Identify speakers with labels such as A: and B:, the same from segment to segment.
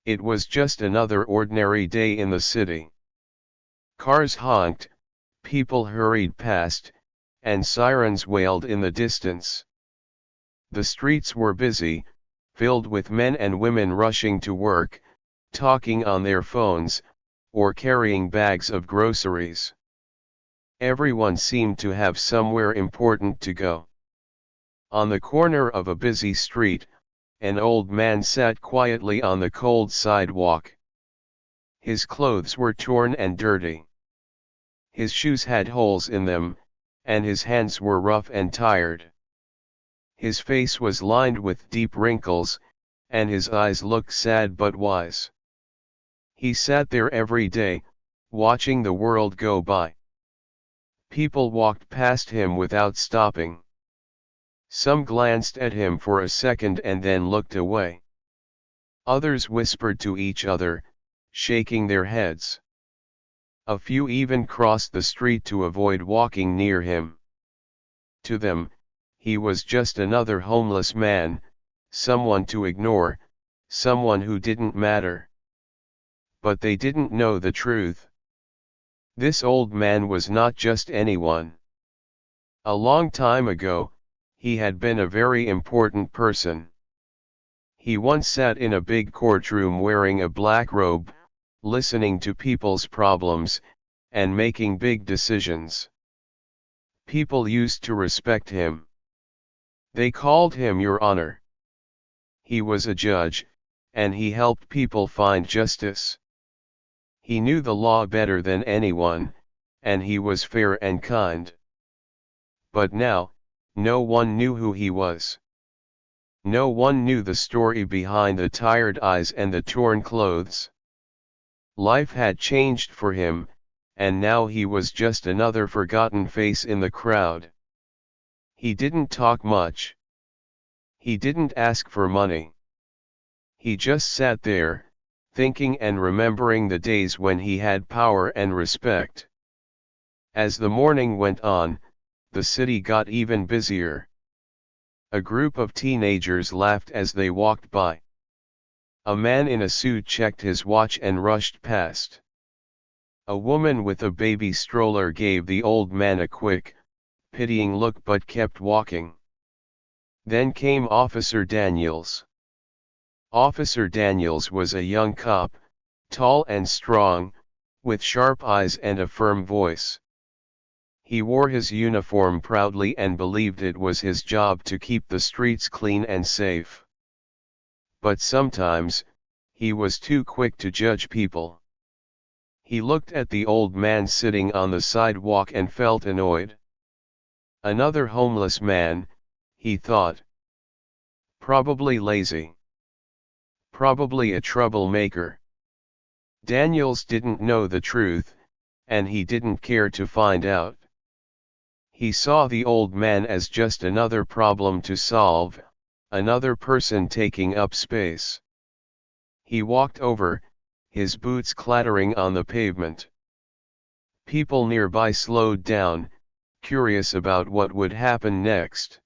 A: It was just another ordinary day in the city. Cars honked, people hurried past, and sirens wailed in the distance. The streets were busy, filled with men and women rushing to work, talking on their phones, or carrying bags of groceries. Everyone seemed to have somewhere important to go. On the corner of a busy street, an old man sat quietly on the cold sidewalk. His clothes were torn and dirty. His shoes had holes in them, and his hands were rough and tired. His face was lined with deep wrinkles, and his eyes looked sad but wise. He sat there every day, watching the world go by. People walked past him without stopping. Some glanced at him for a second and then looked away. Others whispered to each other, shaking their heads. A few even crossed the street to avoid walking near him. To them, he was just another homeless man, someone to ignore, someone who didn't matter. But they didn't know the truth. This old man was not just anyone. A long time ago, he had been a very important person. He once sat in a big courtroom wearing a black robe, listening to people's problems, and making big decisions. People used to respect him. They called him Your Honor. He was a judge, and he helped people find justice. He knew the law better than anyone, and he was fair and kind. But now, no one knew who he was. No one knew the story behind the tired eyes and the torn clothes. Life had changed for him, and now he was just another forgotten face in the crowd. He didn't talk much. He didn't ask for money. He just sat there, thinking and remembering the days when he had power and respect. As the morning went on, the city got even busier. A group of teenagers laughed as they walked by. A man in a suit checked his watch and rushed past. A woman with a baby stroller gave the old man a quick, pitying look but kept walking. Then came Officer Daniels. Officer Daniels was a young cop, tall and strong, with sharp eyes and a firm voice. He wore his uniform proudly and believed it was his job to keep the streets clean and safe. But sometimes, he was too quick to judge people. He looked at the old man sitting on the sidewalk and felt annoyed. Another homeless man, he thought. Probably lazy. Probably a troublemaker. Daniels didn't know the truth, and he didn't care to find out. He saw the old man as just another problem to solve, another person taking up space. He walked over, his boots clattering on the pavement. People nearby slowed down, curious about what would happen next.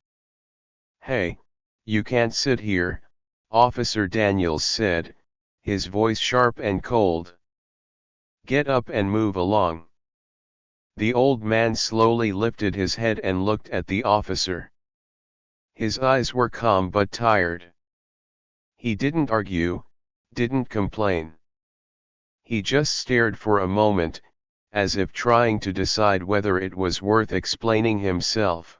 A: "Hey, you can't sit here," Officer Daniels said, his voice sharp and cold. "Get up and move along." The old man slowly lifted his head and looked at the officer. His eyes were calm but tired. He didn't argue, didn't complain. He just stared for a moment, as if trying to decide whether it was worth explaining himself.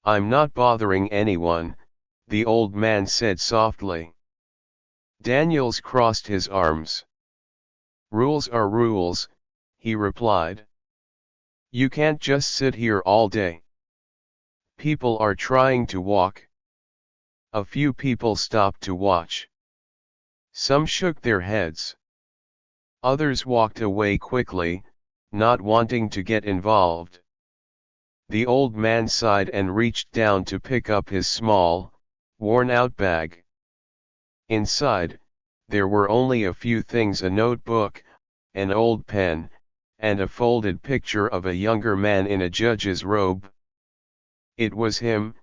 A: "I'm not bothering anyone," the old man said softly. Daniels crossed his arms. "Rules are rules," he replied. "You can't just sit here all day. People are trying to walk." A few people stopped to watch. Some shook their heads. Others walked away quickly, not wanting to get involved. The old man sighed and reached down to pick up his small, worn-out bag. Inside, there were only a few things: a notebook, an old pen, and a folded picture of a younger man in a judge's robe. It was him,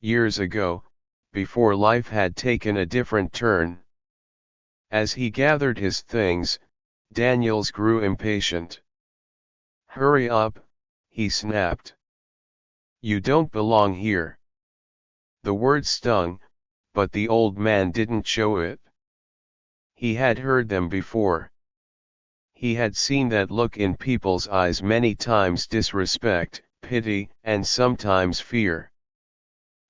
A: years ago, before life had taken a different turn. As he gathered his things, Daniels grew impatient. "Hurry up," he snapped. "You don't belong here." The word stung, but the old man didn't show it. He had heard them before. He had seen that look in people's eyes many times: disrespect, pity, and sometimes fear.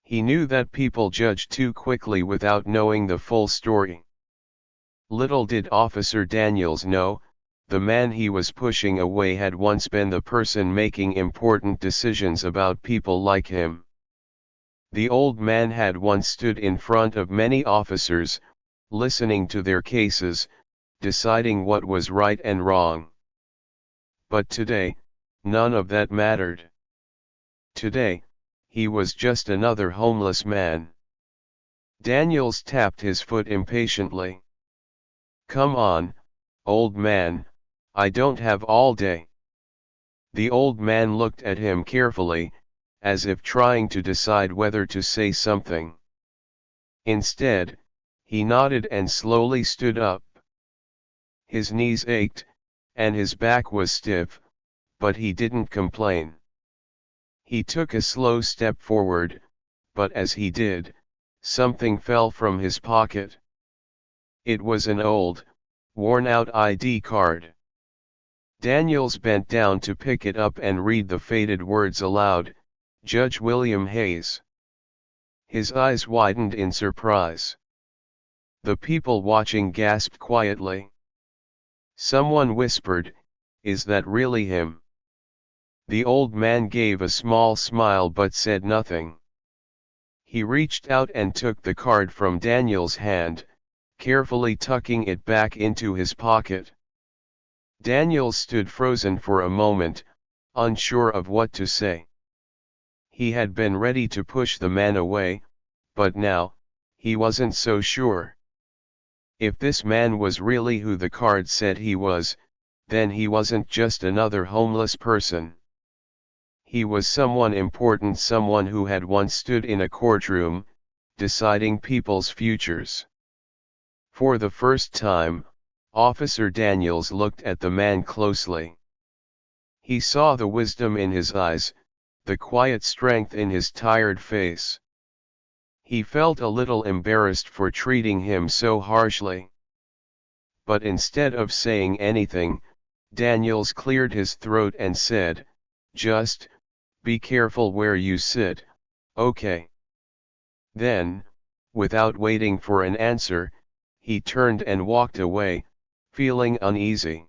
A: He knew that people judge too quickly without knowing the full story. Little did Officer Daniels know, the man he was pushing away had once been the person making important decisions about people like him. The old man had once stood in front of many officers, listening to their cases, deciding what was right and wrong. But today, none of that mattered. Today, he was just another homeless man. Daniels tapped his foot impatiently. "Come on, old man, I don't have all day." The old man looked at him carefully, as if trying to decide whether to say something. Instead, he nodded and slowly stood up. His knees ached, and his back was stiff, but he didn't complain. He took a slow step forward, but as he did, something fell from his pocket. It was an old, worn-out ID card. Daniels bent down to pick it up and read the faded words aloud: "Judge William Hayes." His eyes widened in surprise. The people watching gasped quietly. Someone whispered, "Is that really him?" The old man gave a small smile but said nothing. He reached out and took the card from Daniel's hand, carefully tucking it back into his pocket. Daniels stood frozen for a moment, unsure of what to say. He had been ready to push the man away, but now, he wasn't so sure. If this man was really who the card said he was, then he wasn't just another homeless person. He was someone important, someone who had once stood in a courtroom, deciding people's futures. For the first time, Officer Daniels looked at the man closely. He saw the wisdom in his eyes, the quiet strength in his tired face. He felt a little embarrassed for treating him so harshly. But instead of saying anything, Daniels cleared his throat and said, "Just be careful where you sit, okay?" Then, without waiting for an answer, he turned and walked away, feeling uneasy.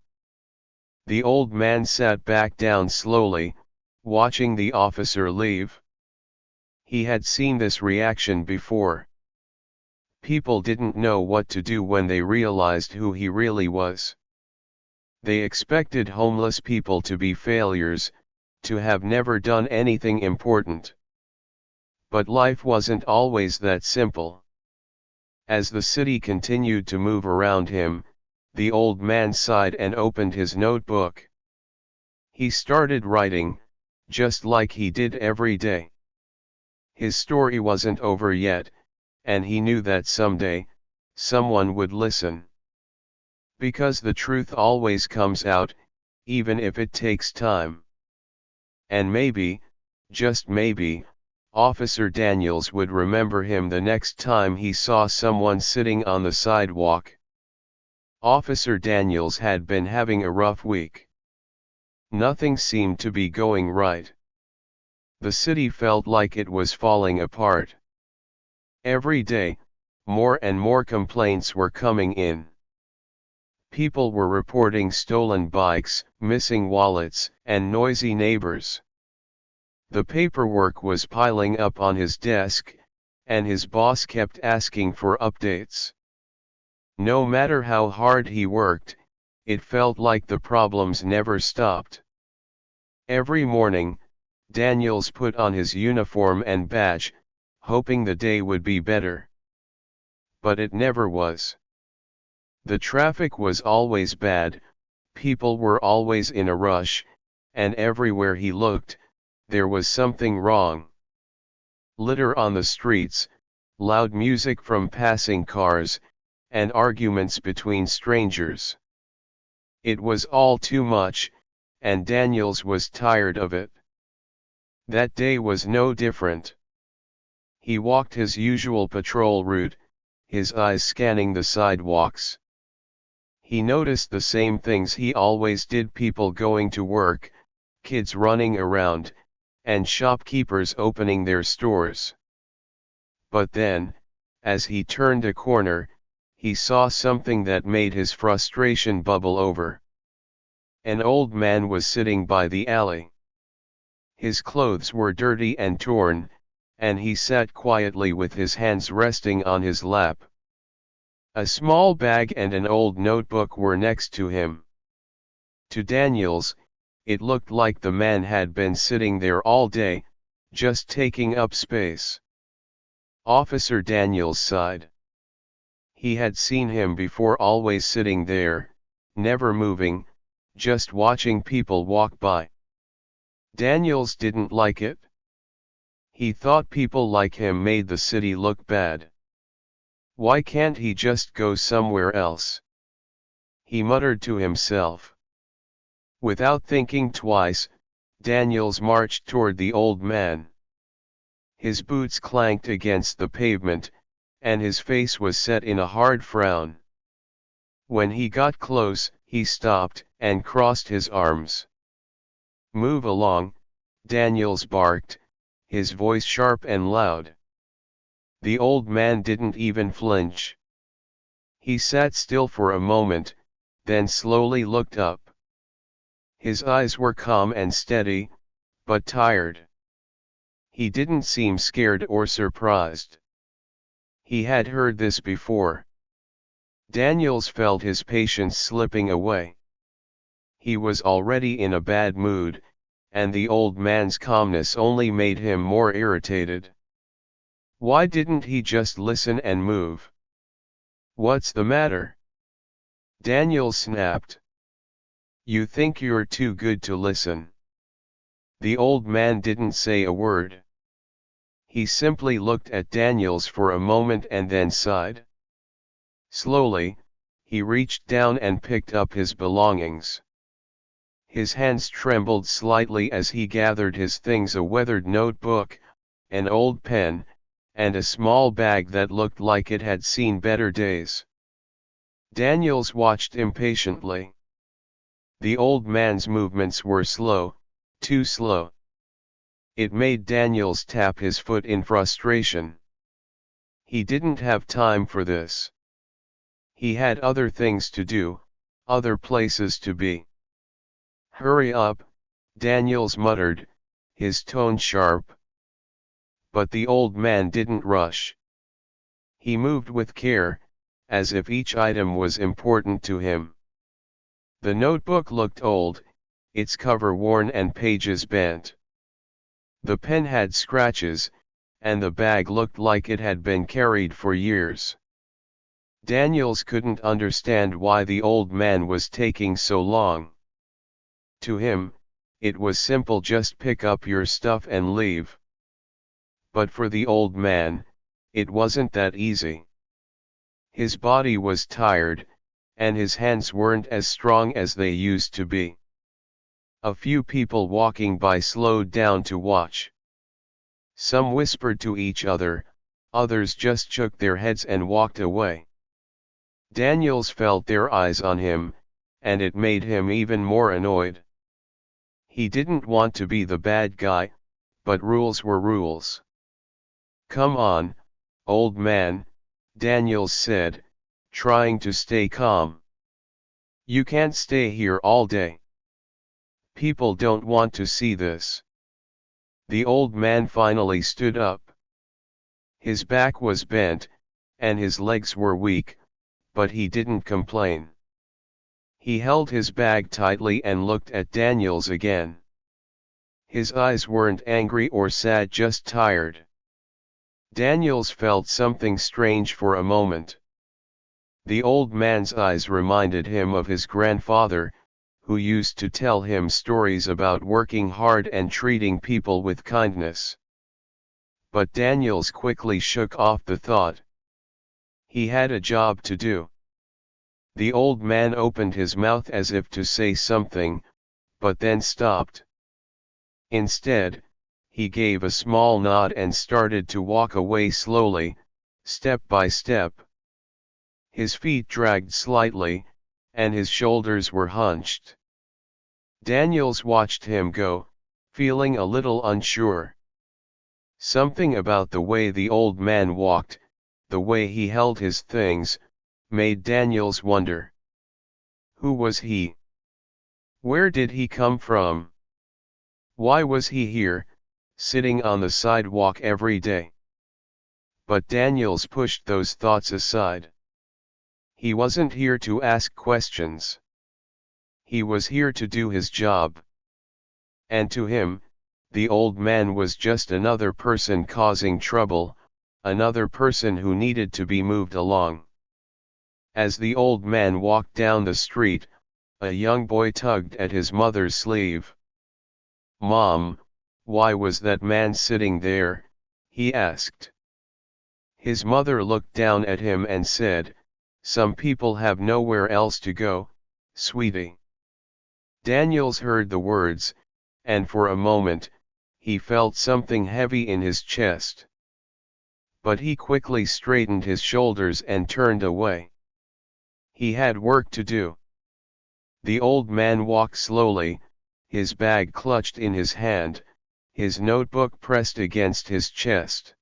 A: The old man sat back down slowly, watching the officer leave. He had seen this reaction before. People didn't know what to do when they realized who he really was. They expected homeless people to be failures, to have never done anything important. But life wasn't always that simple. As the city continued to move around him, the old man sighed and opened his notebook. He started writing, just like he did every day. His story wasn't over yet, and he knew that someday, someone would listen. Because the truth always comes out, even if it takes time. And maybe, just maybe, Officer Daniels would remember him the next time he saw someone sitting on the sidewalk. Officer Daniels had been having a rough week. Nothing seemed to be going right. The city felt like it was falling apart. Every day, more and more complaints were coming in. People were reporting stolen bikes, missing wallets, and noisy neighbors. The paperwork was piling up on his desk, and his boss kept asking for updates. No matter how hard he worked, it felt like the problems never stopped. Every morning, Daniels put on his uniform and badge, hoping the day would be better. But it never was. The traffic was always bad, people were always in a rush, and everywhere he looked, there was something wrong. Litter on the streets, loud music from passing cars, and arguments between strangers. It was all too much, and Daniels was tired of it. That day was no different. He walked his usual patrol route, his eyes scanning the sidewalks. He noticed the same things he always did: people going to work, kids running around, and shopkeepers opening their stores. But then, as he turned a corner, he saw something that made his frustration bubble over. An old man was sitting by the alley. His clothes were dirty and torn, and he sat quietly with his hands resting on his lap. A small bag and an old notebook were next to him. To Daniels, it looked like the man had been sitting there all day, just taking up space. Officer Daniels sighed. He had seen him before, always sitting there, never moving, just watching people walk by. Daniels didn't like it. He thought people like him made the city look bad. Why can't he just go somewhere else? He muttered to himself. Without thinking twice, Daniels marched toward the old man. His boots clanked against the pavement, and his face was set in a hard frown. When he got close, he stopped and crossed his arms. "Move along," Daniels barked, his voice sharp and loud. The old man didn't even flinch. He sat still for a moment, then slowly looked up. His eyes were calm and steady, but tired. He didn't seem scared or surprised. He had heard this before. Daniels felt his patience slipping away. He was already in a bad mood, and the old man's calmness only made him more irritated. Why didn't he just listen and move? "What's the matter?" Daniels snapped. "You think you're too good to listen." The old man didn't say a word. He simply looked at Daniels for a moment and then sighed. Slowly, he reached down and picked up his belongings. His hands trembled slightly as he gathered his things: a weathered notebook, an old pen, and a small bag that looked like it had seen better days. Daniels watched impatiently. The old man's movements were slow, too slow. It made Daniels tap his foot in frustration. He didn't have time for this. He had other things to do, other places to be. "Hurry up," Daniels muttered, his tone sharp. But the old man didn't rush. He moved with care, as if each item was important to him. The notebook looked old, its cover worn and pages bent. The pen had scratches, and the bag looked like it had been carried for years. Daniels couldn't understand why the old man was taking so long. To him, it was simple: just pick up your stuff and leave. But for the old man, it wasn't that easy. His body was tired, and his hands weren't as strong as they used to be. A few people walking by slowed down to watch. Some whispered to each other, others just shook their heads and walked away. Daniels felt their eyes on him, and it made him even more annoyed. He didn't want to be the bad guy, but rules were rules. "Come on, old man," Daniels said, trying to stay calm. "You can't stay here all day. People don't want to see this." The old man finally stood up. His back was bent, and his legs were weak, but he didn't complain. He held his bag tightly and looked at Daniels again. His eyes weren't angry or sad, just tired. Daniels felt something strange for a moment. The old man's eyes reminded him of his grandfather, who used to tell him stories about working hard and treating people with kindness. But Daniels quickly shook off the thought. He had a job to do. The old man opened his mouth as if to say something, but then stopped. Instead, he gave a small nod and started to walk away slowly, step by step. His feet dragged slightly, and his shoulders were hunched. Daniels watched him go, feeling a little unsure. Something about the way the old man walked, the way he held his things, made Daniels wonder. Who was he? Where did he come from? Why was he here, sitting on the sidewalk every day? But Daniels pushed those thoughts aside. He wasn't here to ask questions. He was here to do his job. And to him, the old man was just another person causing trouble, another person who needed to be moved along. As the old man walked down the street, a young boy tugged at his mother's sleeve. "Mom, why was that man sitting there?" he asked. His mother looked down at him and said, "Some people have nowhere else to go, sweetie." Daniels heard the words, and for a moment, he felt something heavy in his chest. But he quickly straightened his shoulders and turned away. He had work to do. The old man walked slowly, his bag clutched in his hand, his notebook pressed against his chest.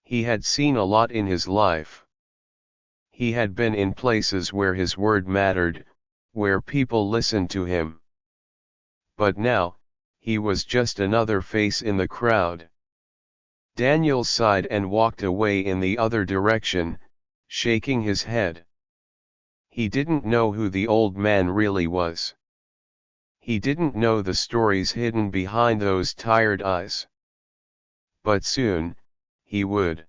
A: He had seen a lot in his life. He had been in places where his word mattered, where people listened to him. But now, he was just another face in the crowd. Daniel sighed and walked away in the other direction, shaking his head. He didn't know who the old man really was. He didn't know the stories hidden behind those tired eyes. But soon, he would.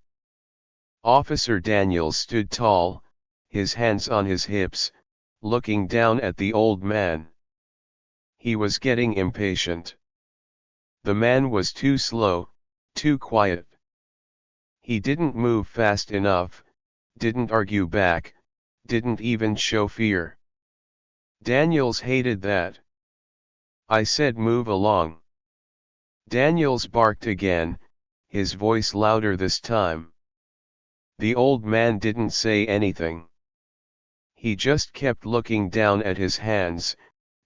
A: Officer Daniels stood tall, his hands on his hips, looking down at the old man. He was getting impatient. The man was too slow, too quiet. He didn't move fast enough, didn't argue back, didn't even show fear. Daniels hated that. "I said move along." Daniels barked again, his voice louder this time. The old man didn't say anything. He just kept looking down at his hands,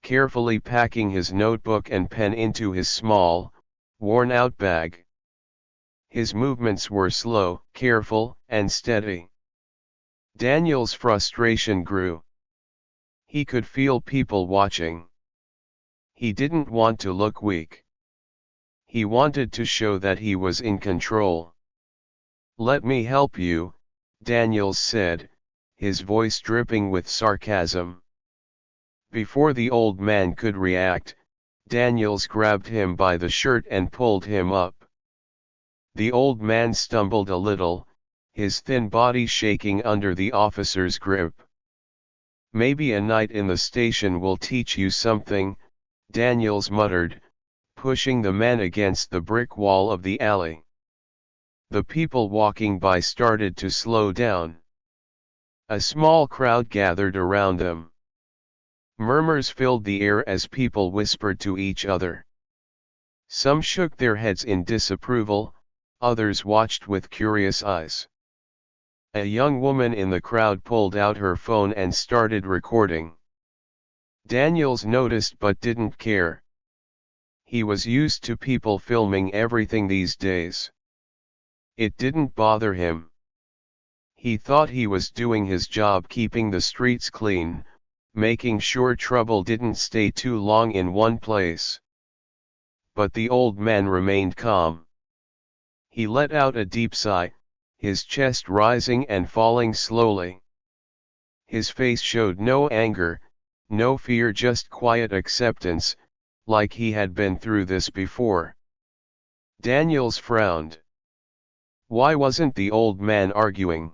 A: carefully packing his notebook and pen into his small, worn-out bag. His movements were slow, careful, and steady. Daniel's frustration grew. He could feel people watching. He didn't want to look weak. He wanted to show that he was in control. "Let me help you," Daniels said, his voice dripping with sarcasm. Before the old man could react, Daniels grabbed him by the shirt and pulled him up. The old man stumbled a little, his thin body shaking under the officer's grip. "Maybe a night in the station will teach you something," Daniels muttered, pushing the man against the brick wall of the alley. The people walking by started to slow down. A small crowd gathered around them. Murmurs filled the air as people whispered to each other. Some shook their heads in disapproval, others watched with curious eyes. A young woman in the crowd pulled out her phone and started recording. Daniels noticed but didn't care. He was used to people filming everything these days. It didn't bother him. He thought he was doing his job, keeping the streets clean, making sure trouble didn't stay too long in one place. But the old man remained calm. He let out a deep sigh, his chest rising and falling slowly. His face showed no anger, no fear, just quiet acceptance, like he had been through this before. Daniels frowned. Why wasn't the old man arguing?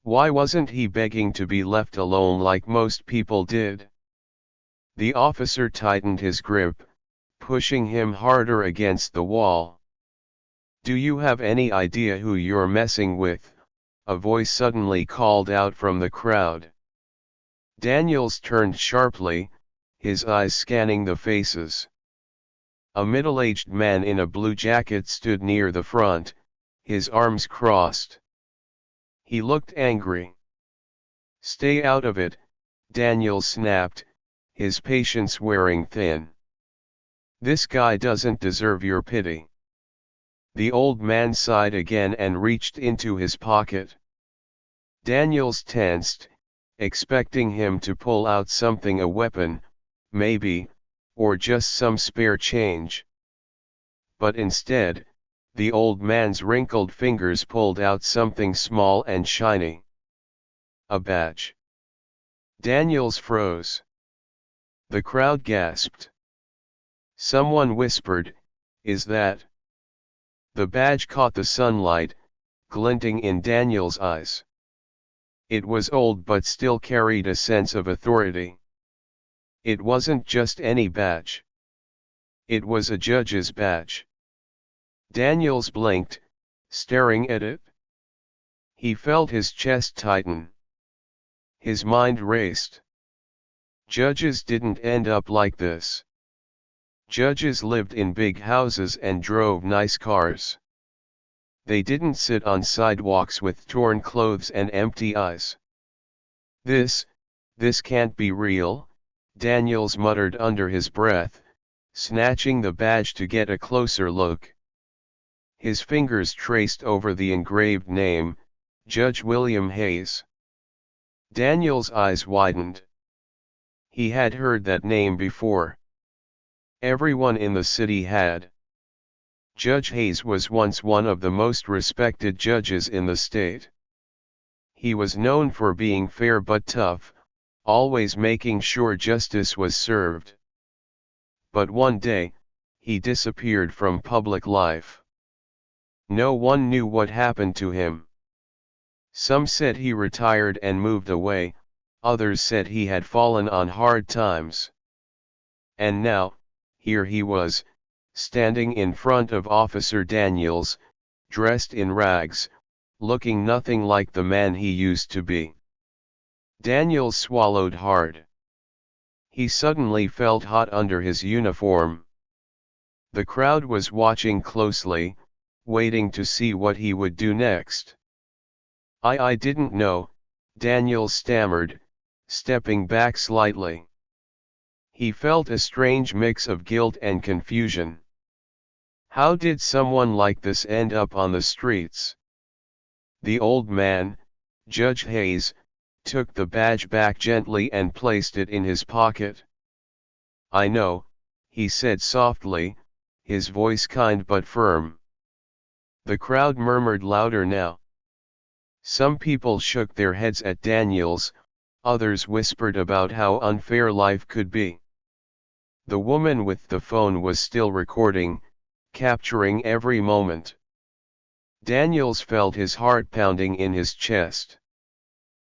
A: Why wasn't he begging to be left alone like most people did? The officer tightened his grip, pushing him harder against the wall. "Do you have any idea who you're messing with, a voice suddenly called out from the crowd. Daniels turned sharply, his eyes scanning the faces. A middle-aged man in a blue jacket stood near the front, his arms crossed. He looked angry. "Stay out of it," Daniels snapped, his patience wearing thin. "This guy doesn't deserve your pity." The old man sighed again and reached into his pocket. Daniels tensed, expecting him to pull out something, a weapon, maybe, or just some spare change. But instead, the old man's wrinkled fingers pulled out something small and shiny. A badge. Daniels froze. The crowd gasped. Someone whispered, "Is that?" The badge caught the sunlight, glinting in Daniels' eyes. It was old but still carried a sense of authority. It wasn't just any badge. It was a judge's badge. Daniels blinked, staring at it. He felt his chest tighten. His mind raced. Judges didn't end up like this. Judges lived in big houses and drove nice cars. They didn't sit on sidewalks with torn clothes and empty eyes. This can't be real," Daniels muttered under his breath, snatching the badge to get a closer look. His fingers traced over the engraved name, Judge William Hayes. Daniels' eyes widened. He had heard that name before. Everyone in the city had. Judge Hayes was once one of the most respected judges in the state. He was known for being fair but tough, always making sure justice was served. But one day, he disappeared from public life. No one knew what happened to him. Some said he retired and moved away, others said he had fallen on hard times. And now, here he was, standing in front of Officer Daniels, dressed in rags, looking nothing like the man he used to be. Daniels swallowed hard. He suddenly felt hot under his uniform. The crowd was watching closely, waiting to see what he would do next. I didn't know," Daniels stammered, stepping back slightly. He felt a strange mix of guilt and confusion. How did someone like this end up on the streets? The old man, Judge Hayes, took the badge back gently and placed it in his pocket. "I know," he said softly, his voice kind but firm. The crowd murmured louder now. Some people shook their heads at Daniels, others whispered about how unfair life could be. The woman with the phone was still recording, capturing every moment. Daniels felt his heart pounding in his chest.